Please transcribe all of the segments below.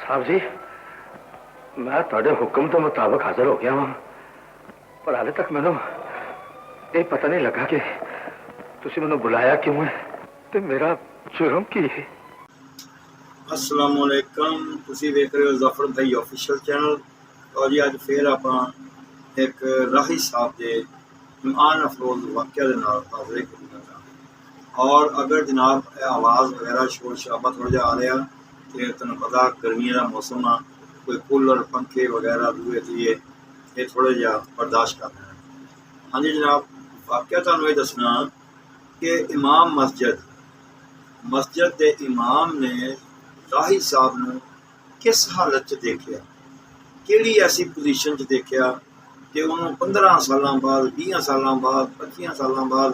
साहब जी, मैं तुहाडे हुक्म के मुताबिक हाजिर हो गया हूं, पर हाले तक मैनू ये पता नहीं लगा कि तुसी मैनू बुलाया क्यों है ते मेरा जुर्म की है। अस्सलाम वालेकुम, तुसी देख रहे हो ज़फर भाई ऑफिशियल चैनल। और जी अज फिर आप एक राही साहब के ईमान अफरोज वाक़या दे नाल हाज़िर करना। और अगर जनाब आवाज़ वगैरह शोर शराबा थोड़ा जिहा आ रहा तो तुहानूं पता गर्मियों का मौसम आ, कोई कूलर पंखे वगैरह दूए दिए ये थोड़ा जिहा बर्दाश्त करना है। हाँ जी जनाब, वाक़या तुहानूं ये दसना कि इमाम मस्जिद के इमाम ने राही साहब ने किस हालत च देखिया, किहड़ी ऐसी पोजीशन च देखिया कि उन्होंने 15 सालों बाद 20 सालों बाद 25 सालों बाद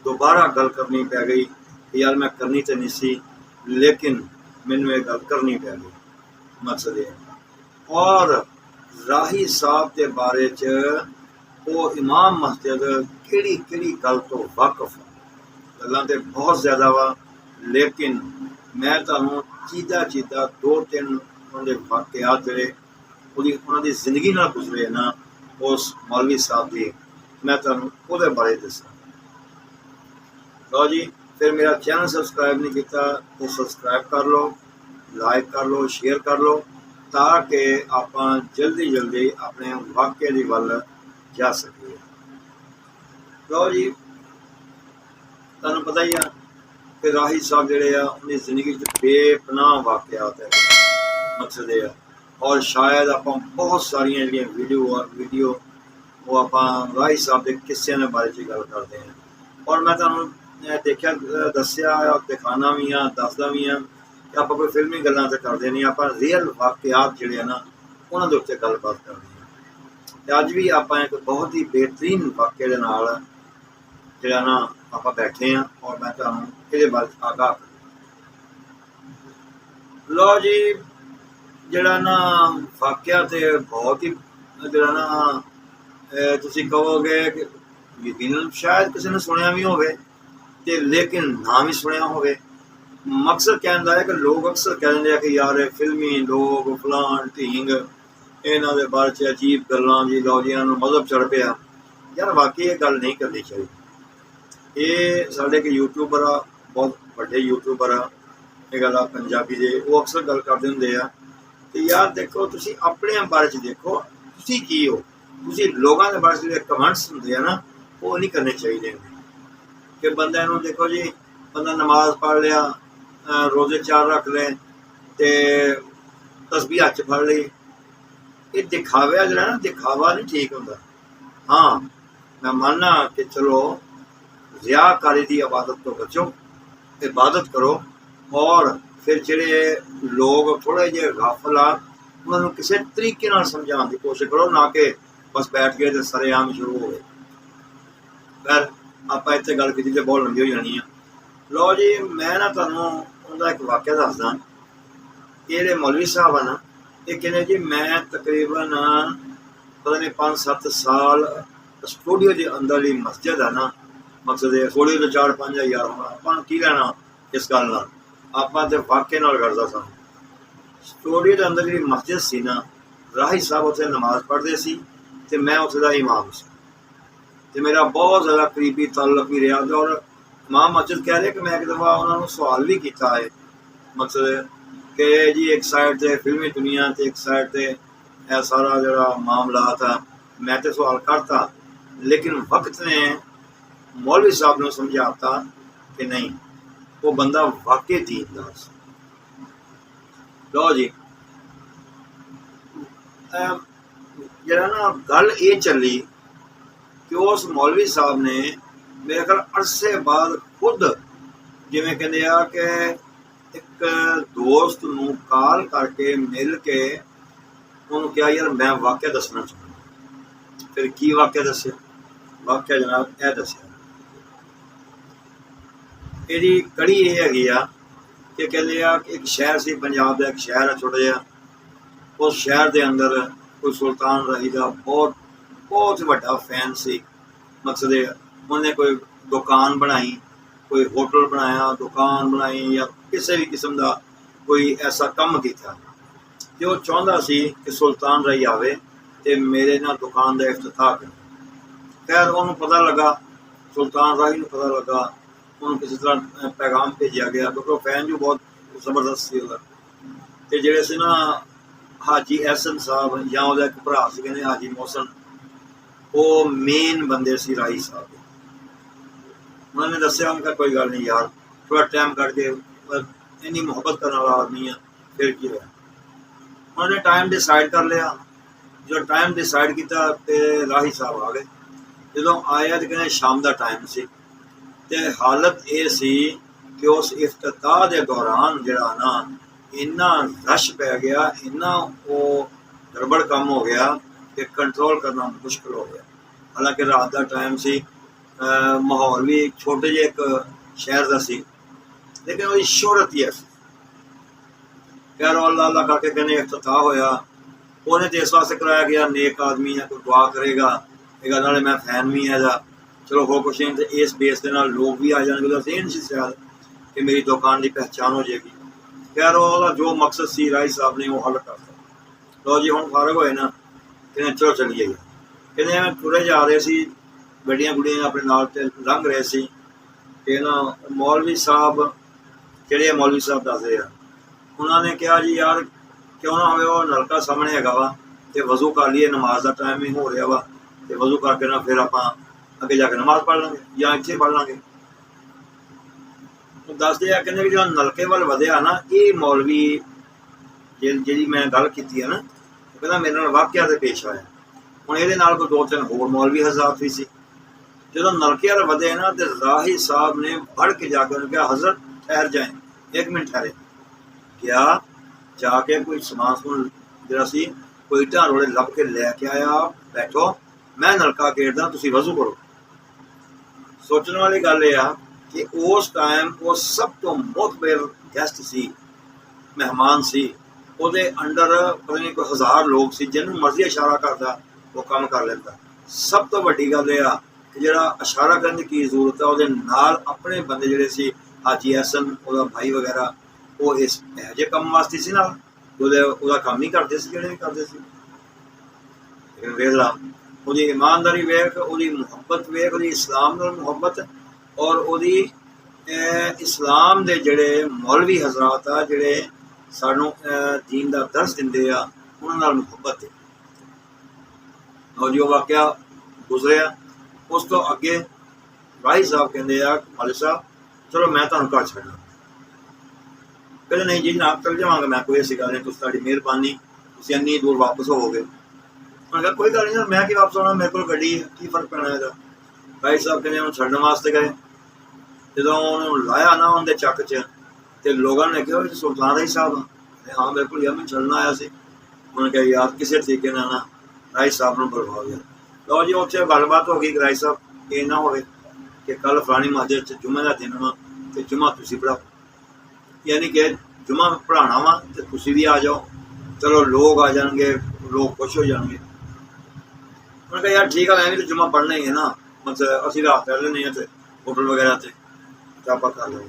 दोबारा गल करनी पै गई कि यार मैं करनी तो नहीं सी लेकिन मैनू ये गल करनी पै गई। मकसद ये और राही साहब के बारे च वो इमाम मस्जिद किहड़ी किहड़ी गल तो वाकफ गल्लां ते बहुत ज़्यादा वा, लेकिन मैं तुहानूं चीज़ा 2-3 उन्होंने वाक़यात जिहड़े उन्होंने जिंदगी नाल गुजरे ना उस मौलवी साहब की मैं तुहानूं उहदे बारे दसां। लो जी, फिर मेरा चैनल सबसक्राइब नहीं किया तो सबसक्राइब कर लो, लाइक कर लो, शेयर कर लो ताकि आप जल्दी अपने वाक़े की वल जा सकीए। लो जी, तुहानूं पता ही है कि राही साहब जिहड़े आ उनकी जिंदगी बेपनाह वाक़यात है। मकसद ये और शायद आप बहुत सारिया वीडियो वो आप राही साहब के किस्से के बारे गल करते हैं। और मैं तुहानूं देखा दसिया दिखाना भी हाँ दसदा भी हाँ कि आप कोई फिल्मी गल्लां तो करते नहीं, आप रियल वाक़यात जिहड़े ना उन्होंने उत्ते गलबात करते हैं। अज भी आप एक बहुत ही बेहतरीन वाक़े दे नाल जिहड़ा ना आप बैठे हैं और मैं तुहानूं इहदे बारे आगाह कर। लो जी, जिहड़ा ना वाक़या ते बहुत ही जिहड़ा ना तुसी कहोगे कि यकीनन शायद किसी ने सुनिया भी होवे ते लेकिन ना भी सुनिया होवे। मकसद कहण दा है कि लोग अक्सर कह दिंदे कि यार फिल्मी लोग फलान ढींग इन्हां दे बारे च अजीब गल्लां जी, लो जी इन्हां नूं मज़हब चढ़ पिया। यार वाकई ये गल नहीं करनी चाहिए। ये साढ़े एक यूट्यूबर आ, बहुत बड़े यूट्यूबर आ, ये गल पंजाबी दे वो अक्सर गल करते होंगे आ कि यार देखो तुसी अपने बारे च देखो तुसी की हो, तुसी लोगों के बारे च कमेंट्स होंगे ना वो नहीं करने चाहिए कि बंदे नूं देखो जी बंदा नमाज पढ़ लिया, रोजे 4 रख ले ते तस्बीह हथ फड़ ली, ये दिखावा जो ना दिखावा नहीं ठीक होंदा। हाँ मैं मानना कि चलो रियाकारी की इबादत तो बचो, इबादत करो और फिर जिहड़े लोग थोड़े जे गाफल आ उन्होंने किसी तरीके नाल समझाने की कोशिश करो, ना कि बस बैठ गए तो सरेआम शुरू हो गए। खैर आप इतने गल की तो बहुत लंबी हो जानी है। लो जी, मैं ना तुहानूं उनका एक वाक़या दसदा। ये मौलवी साहब है ना, ये कहते जी मैं तकरीबन पता नहीं 5-7 साल स्टूडियो के अंदर ही मस्जिद है ना, मकसद है स्टूडियो तो 4-5 हज़ार होना, अपन की लेना इस गल नाल, आप तो वाक़े नाल करदा सा। स्टूडियो के अंदर जी मस्जिद सी ना, राही साहब उत्थे नमाज पढ़ते सी ते मैं उत्थे दा इमाम सी ते मेरा बहुत ज़्यादा करीबी ताल्लुक भी रहा। और इमाम मस्जिद कह रहे कि मैं एक दफ़ा उन्होंने सवाल भी किया है, मकसद कि जी एक साइड से फिल्मी दुनिया तो एक साइड से यह सारा जो मामला था मैं तो सवाल करता, लेकिन वक्त ने मौलवी साहब ने समझाता कि नहीं वो बंदा वाकई दीनदार सी। लो जी, जरा ना गल ये चली कि उस मौलवी साहब ने मेरे ख्याल अरसे बाद खुद जिमें कहते हैं कि एक दोस्त नूं कॉल करके मिल के उन्होंने कहा यार मैं वाक़या दसना चाहता। फिर की वाक़या दसिया? वाक़या जनाब यह दसिया यदी कड़ी ये हैगी आ कि कहते हैं कि एक शहर से पंजाब का एक शहर है छोटा जिहा, उस शहर के अंदर कोई सुल्तान राही का बहुत बहुत वड्डा फैन सी। मकसद है उन्हें कोई दुकान बनाई, कोई होटल बनाया, दुकान बनाई या किसी भी किस्म का कोई ऐसा काम किया ਤੇ ਉਹ ਚਾਹੁੰਦਾ ਸੀ ਕਿ ਸੁਲਤਾਨ ਰਾਈ ਆਵੇ ਤੇ ਮੇਰੇ ਨਾਲ ਦੁਕਾਨ ਦਾ ਇਫਤਤਾਹ ਕਰੇ। ਖੈਰ ਉਹਨੂੰ ਪਤਾ ਲੱਗਾ, ਸੁਲਤਾਨ ਰਾਈ ਨੂੰ ਪਤਾ ਲੱਗਾ, ਉਹਨੂੰ ਕਿਸੇ ਤਰ੍ਹਾਂ ਪੈਗਾਮ ਭੇਜਿਆ ਗਿਆ, ਕਿਉਂਕਿ ਉਹ ਫੈਨ ਜੋ ਬਹੁਤ ਜ਼ਬਰਦਸਤ ਸੀ ਉਹਦਾ। ਤੇ ਜਿਹੜੇ ਸੀ ਨਾ ਹਾਜੀ ਐਸਨ ਸਾਹਿਬ ਜਾਂ ਉਹਦਾ ਇੱਕ ਭਰਾ ਸੀ ਕਹਿੰਦੇ ਹਾਜੀ ਮੋਹਸਨ, ਉਹ ਮੇਨ ਬੰਦੇ ਸੀ ਰਾਈ ਸਾਹਿਬ ਦੇ। ਉਹਨਾਂ ਨੇ ਦੱਸਿਆ, ਉਹਨਾਂ ਕਿਹਾ ਕੋਈ ਗੱਲ ਨਹੀਂ ਯਾਰ, ਥੋੜਾ ਟਾਈਮ ਕੱਢ ਕੇ, ਇੰਨੀ ਮੁਹੱਬਤ ਕਰਨ ਵਾਲਾ ਆਦਮੀ ਆ, ਫਿਰ ਕੀ ਹੋਇਆ। ਉਹਨਾਂ ਨੇ ਟਾਈਮ ਡਿਸਾਈਡ ਕਰ ਲਿਆ। ਜਦੋਂ ਟਾਈਮ ਡਿਸਾਈਡ ਕੀਤਾ ਤੇ ਰਾਹੀ ਸਾਹਿਬ ਆ ਗਏ। ਜਦੋਂ ਆਇਆ ਤੇ ਕਹਿੰਦੇ ਸ਼ਾਮ ਦਾ ਟਾਈਮ ਸੀ ਤੇ ਹਾਲਤ ਇਹ ਸੀ ਕਿ ਉਸ ਇਫਤਤਾਹ ਦੇ ਦੌਰਾਨ ਜਿਹੜਾ ਨਾ ਇੰਨਾ ਰਸ਼ ਪੈ ਗਿਆ, ਇੰਨਾ ਉਹ ਗੜਬੜ ਕੰਮ ਹੋ ਗਿਆ ਕਿ ਕੰਟਰੋਲ ਕਰਨਾ ਮੁਸ਼ਕਿਲ ਹੋ ਗਿਆ। ਹਾਲਾਂਕਿ ਰਾਤ ਦਾ ਟਾਈਮ ਸੀ, ਮਾਹੌਲ ਵੀ ਛੋਟੇ ਜਿਹੇ ਇੱਕ ਸ਼ਹਿਰ ਦਾ ਸੀ, ਲੇਕਿਨ ਉਹਦੀ ਸ਼ੋਹਰਤ ਹੀ ਐਸੀ। ਖੈਰ ਅੱਲਾਹ ਕਰਕੇ ਕਹਿੰਦੇ ਇਫਤਤਾਹ ਹੋਇਆ। ਉਹਨੇ ਤੇ ਇਸ ਵਾਸਤੇ ਕਰਾਇਆ ਗਿਆ, ਨੇਕ ਆਦਮੀ ਹੈ, ਕੋਈ ਦੁਆ ਕਰੇਗਾ, ਇਹ ਨਾਲੇ ਮੈਂ ਫੈਨ ਵੀ ਹੈ ਇਹਦਾ, ਚਲੋ ਹੋ ਕੁਛ ਨਹੀਂ। ਤੇ ਇਸ ਬੇਸ ਦੇ ਨਾਲ ਲੋਕ ਵੀ ਆ ਜਾਣਗੇ। ਉਹਦਾ ਜ਼ਹਿਨ ਸੀ ਸ਼ਾਇਦ ਕਿ ਮੇਰੀ ਦੁਕਾਨ ਦੀ ਪਹਿਚਾਣ ਹੋ ਜਾਏਗੀ। ਖੈਰ ਉਹਦਾ ਜੋ ਮਕਸਦ ਸੀ ਰਾਈ ਸਾਹਿਬ ਨੇ ਉਹ ਹੱਲ ਕਰਤਾ। ਲਓ ਜੀ ਹੁਣ ਫਾਰਗ ਹੋਏ ਨਾ, ਕਹਿੰਦੇ ਚਲੋ ਚੱਲੀਏ। ਕਹਿੰਦੇ ਐਵੇਂ ਤੁਰੇ ਜਾ ਰਹੇ ਸੀ, ਗੱਡੀਆਂ ਗੁੱਡੀਆਂ ਆਪਣੇ ਨਾਲ ਤੇ ਲੰਘ ਰਹੇ ਸੀ ਤੇ ਨਾ ਮੌਲਵੀ ਸਾਹਿਬ, ਜਿਹੜੇ ਮੌਲਵੀ ਸਾਹਿਬ ਦੱਸਦੇ ਆ, ਉਹਨਾਂ ਨੇ ਕਿਹਾ ਜੀ ਯਾਰ ਕਿਉਂ ਨਾ ਹੋਵੇ ਉਹ ਨਲਕਾ ਸਾਹਮਣੇ ਹੈਗਾ ਵਾ ਤੇ ਵਜ਼ੂ ਕਰ ਲਈਏ, ਨਮਾਜ਼ ਦਾ ਟਾਈਮ ਹੀ ਹੋ ਰਿਹਾ ਵਾ ਤੇ ਵਜ਼ੂ ਕਰਕੇ ਨਾ ਫਿਰ ਆਪਾਂ ਅੱਗੇ ਜਾ ਕੇ ਨਮਾਜ਼ ਪੜ੍ਹ ਲਾਂਗੇ ਜਾਂ ਇੱਥੇ ਪੜ੍ਹ ਲਾਂਗੇ। ਦੱਸਦੇ ਆ ਕਹਿੰਦੇ ਵੀ ਜਿਹੜਾ ਨਲਕੇ ਵੱਲ ਵਧਿਆ ਨਾ, ਇਹ ਮੌਲਵੀ ਜਿਹੜੀ ਮੈਂ ਗੱਲ ਕੀਤੀ ਹੈ ਨਾ, ਉਹ ਕਹਿੰਦਾ ਮੇਰੇ ਨਾਲ ਵਾਕਿਆ ਤੇ ਪੇਸ਼ ਆਇਆ। ਹੁਣ ਇਹਦੇ ਨਾਲ ਕੋਈ 2-3 ਹੋਰ ਮੌਲਵੀ ਹਜ਼ਰਤ ਵੀ ਸੀ। ਜਦੋਂ ਨਲਕੇ ਵੱਲ ਵਧੇ ਨਾ ਤੇ ਰਾਹੀ ਸਾਹਿਬ ਨੇ ਫੜ ਕੇ ਜਾ ਕੇ ਉਹਨੂੰ ਕਿਹਾ ਹਜ਼ਰਤ ਠਹਿਰ ਜਾਏ, 1 ਮਿੰਟ ਠਹਿਰੇ। ਕਿਹਾ ਜਾ ਕੇ ਕੋਈ ਸਮਾਨ ਸਮੂਨ ਜਿਹੜਾ ਸੀ ਕੋਈ ਇੱਟਾਂ ਰੋੜੇ ਲੱਭ ਕੇ ਲੈ ਕੇ ਆਇਆ, ਬੈਠੋ ਮੈਂ ਨਲਕਾ ਗੇੜਦਾ, ਤੁਸੀਂ ਵਜ਼ੂ ਕਰੋ। ਸੋਚਣ ਵਾਲੀ ਗੱਲ ਇਹ ਆ ਕਿ ਉਸ ਟਾਈਮ ਉਹ ਸਭ ਤੋਂ ਮੁਤਬਰ ਗੈਸਟ ਸੀ, ਮਹਿਮਾਨ ਸੀ। ਉਹਦੇ ਅੰਡਰ ਪਤਾ ਨਹੀਂ ਕੋਈ 1000 ਲੋਕ ਸੀ, ਜਿਹਨੂੰ ਮਰਜ਼ੀ ਇਸ਼ਾਰਾ ਕਰਦਾ ਉਹ ਕੰਮ ਕਰ ਲੈਂਦਾ। ਸਭ ਤੋਂ ਵੱਡੀ ਗੱਲ ਇਹ ਆ ਕਿ ਜਿਹੜਾ ਇਸ਼ਾਰਾ ਕਰਨ ਦੀ ਕੀ ਜ਼ਰੂਰਤ ਆ, ਉਹਦੇ ਨਾਲ ਆਪਣੇ ਬੰਦੇ ਜਿਹੜੇ ਸੀ ਹਾਜੀ ਹਸਨ, ਉਹਦਾ ਭਾਈ ਵਗੈਰਾ, ਉਹ ਇਸ ਇਹੋ ਜਿਹੇ ਕੰਮ ਵਾਸਤੇ ਸੀ ਨਾਲ ਉਹਦਾ ਕੰਮ ਹੀ ਕਰਦੇ ਸੀ, ਜਿਹੜੇ ਵੀ ਕਰਦੇ ਸੀ। ਲੇਕਿਨ ਵੇਖ ਲਾ, ਉਹਦੀ ਇਮਾਨਦਾਰੀ ਵੇਖ, ਉਹਦੀ ਮੁਹੱਬਤ ਵੇਖ, ਉਹਦੀ ਇਸਲਾਮ ਨਾਲ ਮੁਹੱਬਤ, ਔਰ ਉਹਦੀ ਇਸਲਾਮ ਦੇ ਜਿਹੜੇ ਮੌਲਵੀ ਹਜ਼ਰਾਤ ਆ ਜਿਹੜੇ ਸਾਨੂੰ ਦੀਨ ਦਾ ਦਰਸ ਦਿੰਦੇ ਆ, ਉਹਨਾਂ ਨਾਲ ਮੁਹੱਬਤ ਹੈ। ਔਰ ਜੋ ਵਾਕਿਆ ਗੁਜ਼ਰਿਆ ਉਸ ਤੋਂ ਅੱਗੇ ਰਾਹੀ ਸਾਹਿਬ ਕਹਿੰਦੇ ਆ ਖਾਲਿਦ ਸਾਹਿਬ ਚਲੋ ਮੈਂ ਤੁਹਾਨੂੰ ਘਰ ਛੱਡਣਾ। ਕਹਿੰਦੇ ਨਹੀਂ ਜੀ ਨਾਲ ਚੱਲ ਜਾਵਾਂਗਾ ਮੈਂ, ਕੋਈ ਐਸੀ ਗੱਲ ਨਹੀਂ, ਤੁਸੀਂ ਤੁਹਾਡੀ ਮਿਹਰਬਾਨੀ, ਤੁਸੀਂ ਇੰਨੀ ਦੂਰ ਵਾਪਸ ਹੋਵੋਗੇ। ਮੈਂ ਕਿਹਾ ਕੋਈ ਗੱਲ ਨਹੀਂ, ਮੈਂ ਕੀ ਵਾਪਸ ਆਉਣਾ, ਮੇਰੇ ਕੋਲ ਗੱਡੀ ਹੈ, ਕੀ ਫਰਕ ਪੈਣਾ ਇਹਦਾ। ਰਾਹੀ ਸਾਹਿਬ ਕਹਿੰਦੇ ਉਹਨੂੰ ਛੱਡਣ ਵਾਸਤੇ ਗਏ। ਜਦੋਂ ਉਹਨੂੰ ਲਾਇਆ ਨਾ ਉਹਦੇ ਚੱਕ 'ਚ ਤੇ ਲੋਕਾਂ ਨੇ ਕਿਹਾ ਸੁਲਤਾਨ ਰਾਈ ਸਾਹਿਬ ਹਾਂ ਬਿਲਕੁਲ ਯਾਰ ਮੈਂ ਛੱਡਣਾ ਆਇਆ ਸੀ। ਉਹਨੇ ਕਿਹਾ ਯਾਰ ਕਿਸੇ ਤਰੀਕੇ ਨਾਲ ਨਾ ਰਾਈ ਸਾਹਿਬ ਨੂੰ ਬੁਲਵਾ ਗਿਆ। ਲਓ ਜੀ ਉੱਥੇ ਗੱਲਬਾਤ ਹੋ ਗਈ। ਰਾਈ ਸਾਹਿਬ ਇਹ ਨਾ ਹੋਵੇ ਕਿ ਕੱਲ੍ਹ ਫਲਾਣੀ ਮਸਜਿਦ 'ਚ ਜੁਮੇ ਦਾ ਦਿਨ ਵਾ ਤੇ ਜੁਮਾ ਤੁਸੀਂ ਪੜ੍ਹਾਓ, ਯਾਨੀ ਕਿ ਜੁਮਾ ਪੜ੍ਹਾਉਣਾ ਵਾ ਤੇ ਤੁਸੀਂ ਵੀ ਆ ਜਾਓ, ਚਲੋ ਲੋਕ ਆ ਜਾਣਗੇ, ਲੋਕ ਖੁਸ਼ ਹੋ ਜਾਣਗੇ। ਉਹਨੇ ਕਿਹਾ ਯਾਰ ਠੀਕ ਆ, ਮੈਂ ਵੀ ਤਾਂ ਜੁਮਾ ਪੜ੍ਹਨਾ ਹੀ ਹੈ ਨਾ, ਮਤਲਬ ਅਸੀਂ ਰਾਤ ਰਹਿ ਲੈਂਦੇ ਹਾਂ ਤੇ ਹੋਟਲ ਵਗੈਰਾ 'ਤੇ ਚਾਪਾ ਕਰ ਲਓ।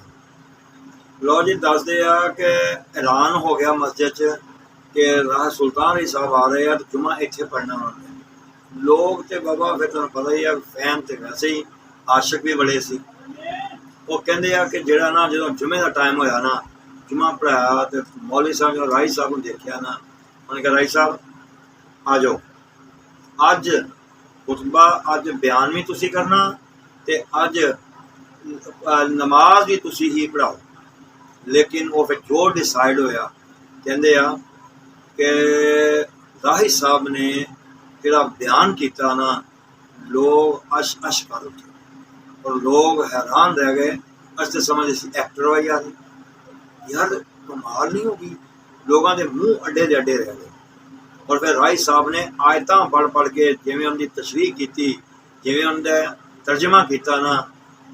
ਲਓ ਜੀ ਦੱਸਦੇ ਆ ਕਿ ਐਲਾਨ ਹੋ ਗਿਆ ਮਸਜਿਦ 'ਚ ਕਿ ਰਾਹ ਸੁਲਤਾਨ ਰਾਈ ਸਾਹਿਬ ਆ ਰਹੇ ਆ ਤੇ ਜੁਮਾ ਇੱਥੇ ਪੜ੍ਹਨਾ ਉਹਨਾਂ ਨੇ। ਲੋਕ ਤੇ ਬਾਬਾ ਫਿਰ ਤੁਹਾਨੂੰ ਪਤਾ ਹੀ ਆ, ਫੈਨ ਤੇ ਵੈਸੇ ਹੀ ਆਸ਼ਿਕ ਵੀ ਬੜੇ ਸੀ। ਉਹ ਕਹਿੰਦੇ ਆ ਕਿ ਜਿਹੜਾ ਨਾ ਜਦੋਂ ਜੁਮੇ ਦਾ ਟਾਈਮ ਹੋਇਆ ਨਾ, ਜੁਮਾ ਪੜ੍ਹਾਇਆ ਤੇ ਮੌਲਵੀ ਸਾਹਿਬ ਜਦੋਂ ਰਾਈ ਸਾਹਿਬ ਨੂੰ ਦੇਖਿਆ ਨਾ, ਉਹਨੇ ਕਿਹਾ ਰਾਈ ਸਾਹਿਬ ਆ ਜਾਓ, ਅੱਜ ਖੁਤਬਾ, ਅੱਜ ਬਿਆਨ ਵੀ ਤੁਸੀਂ ਕਰਨਾ ਤੇ ਅੱਜ ਨਮਾਜ਼ ਵੀ ਤੁਸੀਂ ਹੀ ਪੜ੍ਹਾਓ। ਲੇਕਿਨ ਉਹ ਫਿਰ ਜੋ ਡਿਸਾਈਡ ਹੋਇਆ, ਕਹਿੰਦੇ ਆ ਕਿ ਰਾਹੀ ਸਾਹਿਬ ਨੇ ਜਿਹੜਾ ਬਿਆਨ ਕੀਤਾ ਨਾ, ਲੋਕ ਅਸ਼ ਕਰ ਉੱਠੇ ਔਰ ਲੋਕ ਹੈਰਾਨ ਰਹਿ ਗਏ। ਅਸੀਂ ਤਾਂ ਸਮਝਦੇ ਸੀ ਐਕਟਰ ਵਾ ਯਾਰ, ਯਾਰ ਕਮਾਲ ਨਹੀਂ ਹੋ ਗਈ। ਲੋਕਾਂ ਦੇ ਮੂੰਹ ਅੱਡੇ ਦੇ ਅੱਡੇ ਰਹਿ ਗਏ। ਔਰ ਫਿਰ ਰਾਈ ਸਾਹਿਬ ਨੇ ਆਇਤਾਂ ਪੜ੍ਹ ਕੇ ਜਿਵੇਂ ਉਹਦੀ ਤਸ਼ਰੀਹ ਕੀਤੀ, ਜਿਵੇਂ ਉਹਦਾ ਤਰਜਮਾ ਕੀਤਾ ਨਾ,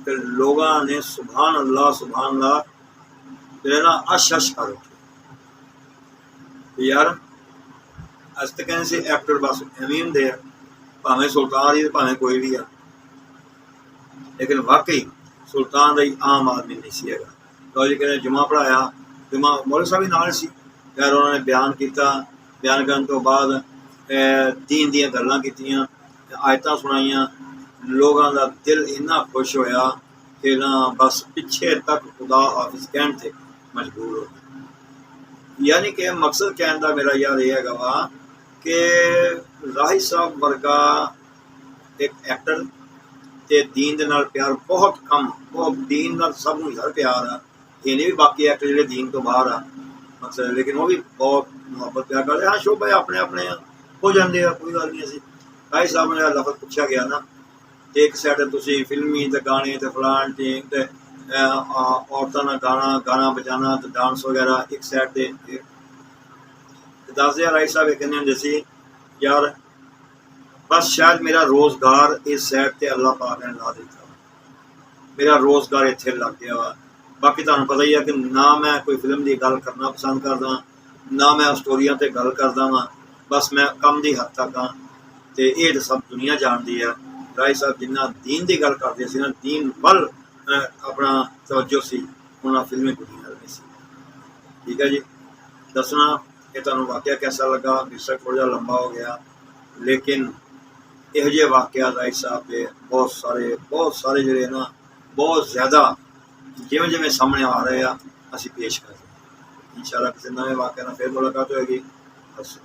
ਫਿਰ ਲੋਕਾਂ ਨੇ ਸੁਭਾਨ ਅੱਲਾਹ ਜਿਹੜੇ ਨਾ ਅਸ਼ ਕਰ ਉੱਠੇ। ਯਾਰ ਅਸੀਂ ਤਾਂ ਕਹਿੰਦੇ ਸੀ ਐਕਟਰ ਬਸ ਐਵੇਂ ਹੁੰਦੇ ਆ, ਭਾਵੇਂ ਸੁਲਤਾਨ ਹੀ ਭਾਵੇਂ ਕੋਈ ਵੀ ਆ, ਲੇਕਿਨ ਵਾਕਈ ਸੁਲਤਾਨ ਰਾਈ ਆਮ ਆਦਮੀ ਨਹੀਂ ਸੀ ਹੈਗਾ। ਲਓ ਜੀ ਕਹਿੰਦੇ ਜੁਮਾ ਪੜ੍ਹਾਇਆ, ਜੁਮਾ ਮੌਲਵੀ ਸਾਹਿਬ ਵੀ ਨਾਲ ਸੀ, ਫਿਰ ਉਹਨਾਂ ਨੇ ਬਿਆਨ ਕੀਤਾ। ਬਿਆਨ ਕਰਨ ਤੋਂ ਬਾਅਦ ਦੀਨ ਦੀਆਂ ਗੱਲਾਂ ਕੀਤੀਆਂ, ਆਇਤਾਂ ਸੁਣਾਈਆਂ। ਲੋਕਾਂ ਦਾ ਦਿਲ ਇੰਨਾ ਖੁਸ਼ ਹੋਇਆ ਕਿ ਨਾ ਬਸ ਪਿੱਛੇ ਤੱਕ ਖੁਦਾ ਹਾਫਿਜ਼ ਕਹਿਣ 'ਤੇ ਮਜਬੂਰ ਹੋ ਗਏ। ਯਾਨੀ ਕਿ ਮਕਸਦ ਕਹਿਣ ਦਾ ਮੇਰਾ ਯਾਰ ਇਹ ਹੈਗਾ ਵਾ ਕਿ ਰਾਹੀ ਸਾਹਿਬ ਵਰਗਾ ਇੱਕ ਐਕਟਰ ਤੇ ਦੀਨ ਦੇ ਨਾਲ ਪਿਆਰ ਬਹੁਤ ਕਮ, ਬਹੁਤ ਦੀਨ ਨਾਲ ਸਭ ਨੂੰ ਯਾਰ ਪਿਆਰ ਆ। ਇਹ ਨਹੀਂ ਵੀ ਬਾਕੀ ਐਕਟਰ ਜਿਹੜੇ ਦੀਨ ਤੋਂ ਬਾਹਰ ਆ ਮਕਸਦ, ਲੇਕਿਨ ਉਹ ਵੀ ਬਹੁਤ ਮੁਹੱਬਤ ਪਿਆਰ ਕਰਦੇ। ਹਾਂ ਸ਼ੋਭਾ ਆਪਣੇ ਆਪਣੇ ਹੋ ਜਾਂਦੇ ਆ, ਕੋਈ ਗੱਲ ਨਹੀਂ। ਅਸੀਂ ਰਾਹੀ ਸਾਹਿਬ ਨੇ ਲਫ਼ਜ਼ ਪੁੱਛਿਆ ਗਿਆ ਨਾ, ਤੇ ਇੱਕ ਸਾਈਡ ਤੁਸੀਂ ਫਿਲਮੀ ਤੇ ਗਾਣੇ ਤੇ ਫਲਾਣ ਟੀਮ ਤੇ ਔਰਤਾਂ ਨਾਲ ਗਾਣਾ ਬਜਾਣਾ ਤੇ ਡਾਂਸ ਵਗੈਰਾ ਇੱਕ ਸਾਈਡ ਤੇ ਦੱਸਦੇ ਆ। ਰਾਹੀ ਸਾਹਿਬ ਇਹ ਕਹਿੰਦੇ ਹੁੰਦੇ ਸੀ ਯਾਰ ਬਸ ਸ਼ਾਇਦ ਮੇਰਾ ਰੋਜ਼ਗਾਰ ਇਸ ਸਾਈਡ ਤੇ ਅੱਲਾਹ ਪਾਕ ਨੇ ਲਾ ਦਿੱਤਾ, ਮੇਰਾ ਰੋਜ਼ਗਾਰ ਇੱਥੇ ਲੱਗ ਗਿਆ ਵਾ। ਬਾਕੀ ਤੁਹਾਨੂੰ ਪਤਾ ਹੀ ਹੈ ਕਿ ਨਾ ਮੈਂ ਕੋਈ ਫਿਲਮ ਦੀ ਗੱਲ ਕਰਨਾ ਪਸੰਦ ਕਰਦਾ, ਨਾ ਮੈਂ ਸਟੋਰੀਆਂ ਤੇ ਗੱਲ ਕਰਦਾ ਵਾਂ, ਬਸ ਮੈਂ ਕੰਮ ਦੀ ਹੱਦ ਤੱਕ ਹਾਂ। ਤੇ ਇਹ ਤਾਂ ਸਭ ਦੁਨੀਆ ਜਾਣਦੀ ਆ। ਰਾਏ ਸਾਹਿਬ ਜਿੰਨਾ ਦੀਨ ਦੀ ਗੱਲ ਕਰਦੇ ਸੀ ਨਾ, ਦੀਨ ਵੱਲ ਆਪਣਾ ਤਵੱਜੋ ਸੀ, ਉਹਨਾਂ ਫਿਲਮੀ ਦੁਨੀਆ ਨਹੀਂ ਸੀ। ਠੀਕ ਹੈ ਜੀ, ਦੱਸਣਾ ਕਿ ਤੁਹਾਨੂੰ ਵਾਕਿਆ ਕੈਸਾ ਲੱਗਾ। ਬੇਸ਼ੱਕ ਥੋੜ੍ਹਾ ਜਿਹਾ ਲੰਬਾ ਹੋ ਗਿਆ, ਲੇਕਿਨ ਇਹੋ ਜਿਹੇ ਵਾਕਿਆ ਰਾਏ ਸਾਹਿਬ ਦੇ ਬਹੁਤ ਸਾਰੇ ਜਿਹੜੇ ਨਾ ਬਹੁਤ ਜ਼ਿਆਦਾ ਜਿਵੇਂ ਜਿਵੇਂ ਸਾਹਮਣੇ ਆ ਰਹੇ ਆ ਅਸੀਂ ਪੇਸ਼ ਕਰ ਰਹੇ ਹਾਂ। ਇੰਸ਼ਾਅੱਲਾ ਕਿਸੇ ਨਵੇਂ ਵਾਕਿਆ ਨਾਲ ਫਿਰ ਮੁਲਾਕਾਤ ਹੋਏਗੀ। ਬਸ।